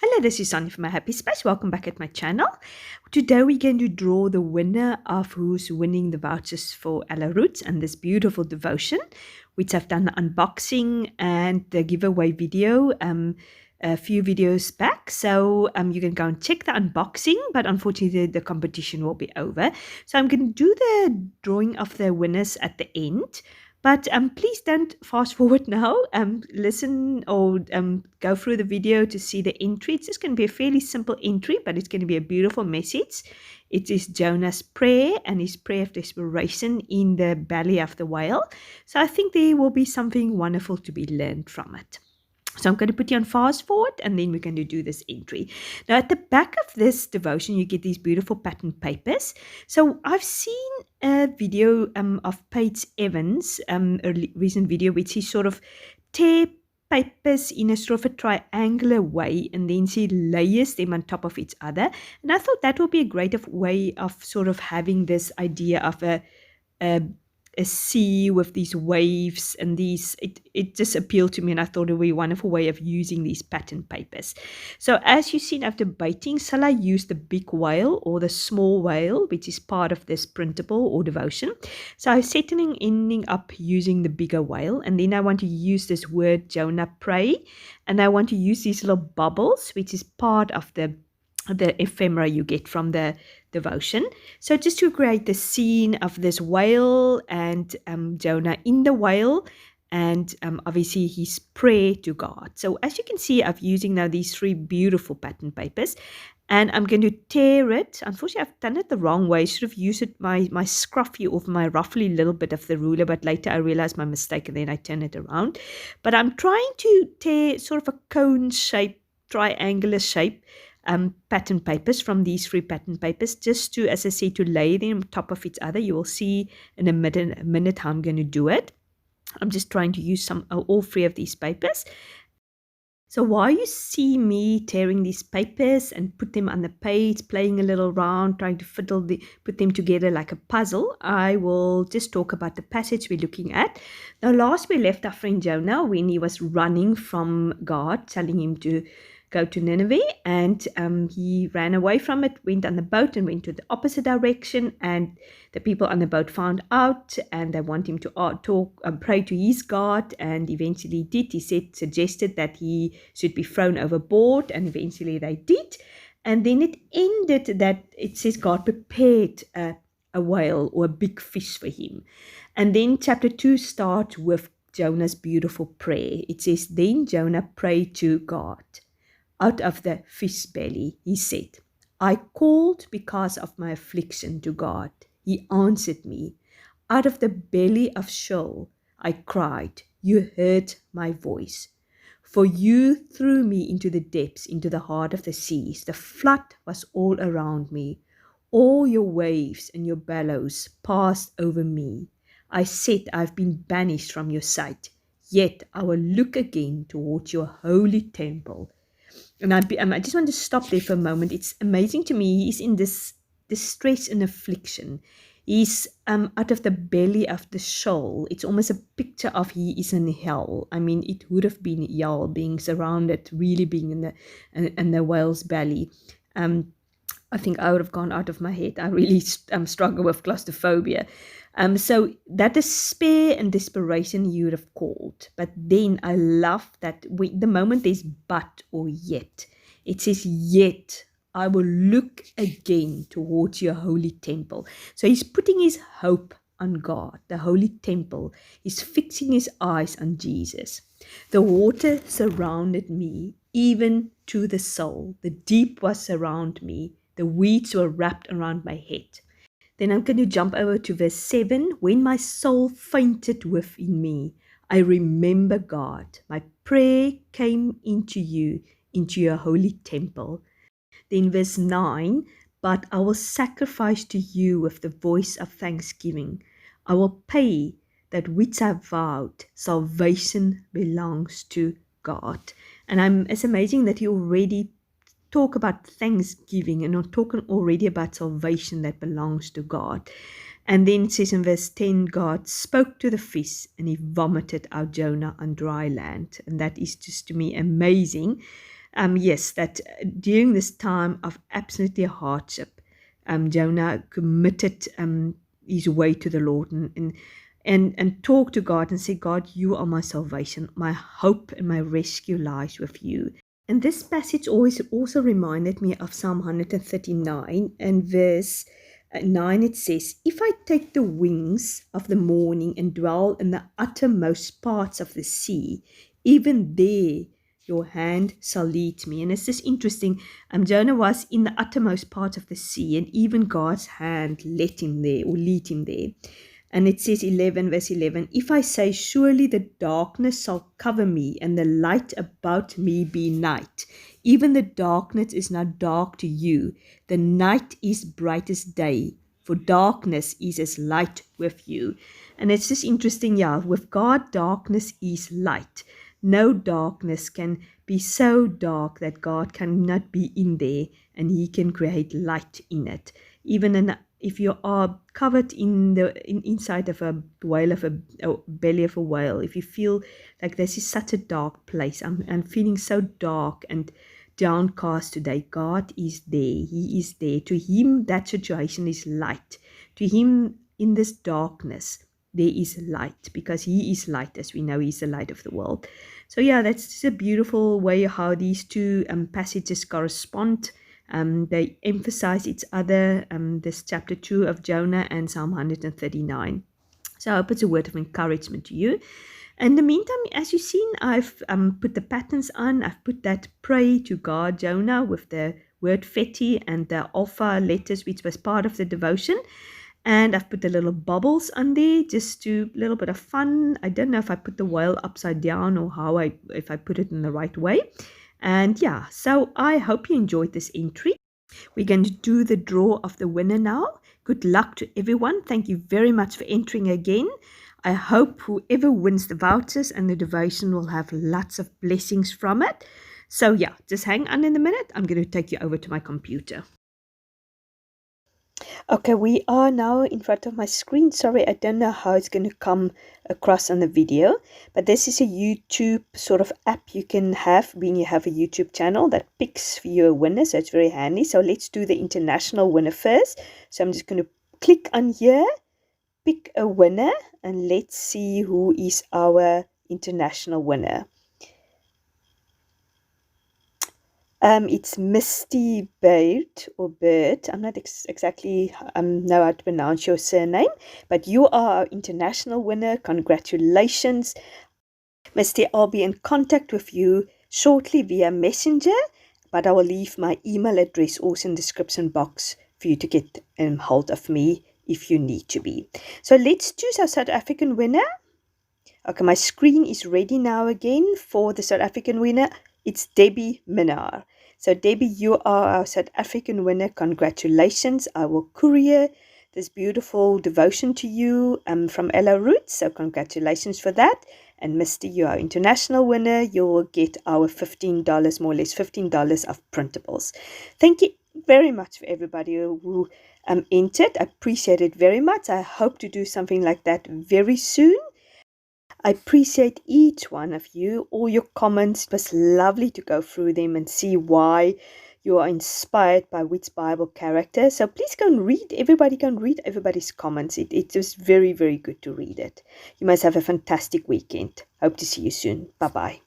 Hello, this is Sonja from my Happy Space. Welcome back at my channel. Today we're going to draw the winner of who's winning the vouchers for ROETZ and this beautiful devotion, which I've done the unboxing and the giveaway video a few videos back. So you can go and check the unboxing, but unfortunately the competition will be over. So I'm going to do the drawing of the winners at the end. But please don't fast forward now. Listen or go through the video to see the entry. It's just going to be a fairly simple entry, but it's going to be a beautiful message. It is Jonah's prayer and his prayer of desperation in the belly of the whale. So I think there will be something wonderful to be learned from it. So I'm going to put you on fast forward and then we're going to do this entry. Now at the back of this devotion, you get these beautiful pattern papers. So I've seen a video of Paige Evans, a recent video, which he sort of tear papers in a sort of a triangular way and then she layers them on top of each other. And I thought that would be a great way of sort of having this idea of a sea with these waves and these, it just appealed to me and I thought it would be a wonderful way of using these pattern papers. So as you've seen, I'm debating, shall I use the big whale or the small whale, which is part of this printable or devotion. So I'm ending up using the bigger whale, and then I want to use this word Jonah pray, and I want to use these little bubbles, which is part of the ephemera you get from the devotion. So just to create the scene of this whale and Jonah in the whale and obviously his prayer to God. So as you can see, I'm using now these three beautiful pattern papers and I'm going to tear it. Unfortunately, I've done it the wrong way. I should have used it, my scruffy or my roughly little bit of the ruler, but later I realized my mistake and then I turn it around. But I'm trying to tear sort of a cone shape, triangular shape pattern papers from these three pattern papers, just to, as I say, to lay them on top of each other. You will see in a minute how I'm going to do it. I'm just trying to use all three of these papers. So while you see me tearing these papers and put them on the page, playing a little around, trying to put them together like a puzzle, I will just talk about the passage we're looking at. Now, last we left our friend Jonah when he was running from God, telling him to go to Nineveh, and he ran away from it, went on the boat and went to the opposite direction, and the people on the boat found out and they want him to pray to his God, and eventually did. He suggested that he should be thrown overboard, and eventually they did. And then it ended that it says God prepared a whale or a big fish for him. And then chapter 2 starts with Jonah's beautiful prayer. It says, then Jonah prayed to God. Out of the fish belly, he said, I called because of my affliction to God. He answered me. Out of the belly of Sheol, I cried. You heard my voice. For you threw me into the depths, into the heart of the seas. The flood was all around me. All your waves and your billows passed over me. I said, I've been banished from your sight. Yet I will look again towards your holy temple. And I just want to stop there for a moment. It's amazing to me. He's in this distress and affliction. He's out of the belly of the Sheol. It's almost a picture of he is in hell. I mean, it would have been hell, being surrounded, really being in the whale's belly. I think I would have gone out of my head. I really struggle with claustrophobia. So that despair and desperation you would have called. But then I love that the moment there's but or yet, it says yet I will look again towards your holy temple. So he's putting his hope on God, the holy temple. He's fixing his eyes on Jesus. The water surrounded me, even to the soul. The deep was around me. The weeds were wrapped around my head. Then I'm going to jump over to verse 7. When my soul fainted within me, I remember God. My prayer came into you, into your holy temple. Then verse 9. But I will sacrifice to you with the voice of thanksgiving. I will pay that which I vowed. Salvation belongs to God. And it's amazing that he already talk about thanksgiving and not talking already about salvation that belongs to God. And then it says in verse 10, God spoke to the fish and he vomited out Jonah on dry land. And that is just to me amazing. Yes, that during this time of absolutely hardship, Jonah committed his way to the Lord and talked to God and said, God, you are my salvation. My hope and my rescue lies with you. And this passage always also reminded me of Psalm 139 and verse 9. It says, if I take the wings of the morning and dwell in the uttermost parts of the sea, even there your hand shall lead me. And it's just interesting. Jonah was in the uttermost part of the sea, and even God's hand led him there or lead him there. And it says 11, verse 11, if I say, surely the darkness shall cover me, and the light about me be night. Even the darkness is not dark to you. The night is bright as day, for darkness is as light with you. And it's just interesting, yeah, with God, darkness is light. No darkness can be so dark that God cannot be in there and he can create light in it. Even if you are covered inside of a whale of a belly of a whale, if you feel like this is such a dark place, I'm feeling so dark and downcast today, God is there. He is there. To him, that situation is light. To him, in this darkness, there is light, because he is light. As we know, he's the light of the world. So yeah, that's just a beautiful way how these two passages correspond. They emphasize each other, this chapter 2 of Jonah and Psalm 139. So I hope it's a word of encouragement to you. In the meantime, as you've seen, I've put the patterns on. I've put that pray to God Jonah with the word feti and the alpha letters, which was part of the devotion. And I've put the little bubbles on there, just to a little bit of fun. I don't know if I put the whale upside down or if I put it in the right way. And yeah, so I hope you enjoyed this entry. We're going to do the draw of the winner now. Good luck to everyone. Thank you very much for entering again. I hope whoever wins the vouchers and the devotion will have lots of blessings from it. So yeah, just hang on in a minute. I'm going to take you over to my computer. Okay, we are now in front of my screen. Sorry, I don't know how it's going to come across on the video, but this is a YouTube sort of app you can have when you have a YouTube channel that picks for you a winner, so it's very handy. So let's do the international winner first. So I'm just going to click on here, pick a winner, and let's see who is our international winner. It's Misty Bird or Bird. I'm not exactly know how to pronounce your surname, but you are our international winner. Congratulations, Misty. I'll be in contact with you shortly via Messenger, but I will leave my email address also in the description box for you to get hold of me if you need to be. So let's choose our South African winner. Okay, my screen is ready now again for the South African winner. It's Debbie Minnar. So Debbie, you are our South African winner. Congratulations. I will courier this beautiful devotion to you from ROETZ. So congratulations for that. And Mr. you are our international winner. You will get our $15, more or less $15 of printables. Thank you very much for everybody who entered. I appreciate it very much. I hope to do something like that very soon. I appreciate each one of you, all your comments. It was lovely to go through them and see why you are inspired by which Bible character. So please go and read. Everybody can read everybody's comments. It was very, very good to read it. You must have a fantastic weekend. Hope to see you soon. Bye-bye.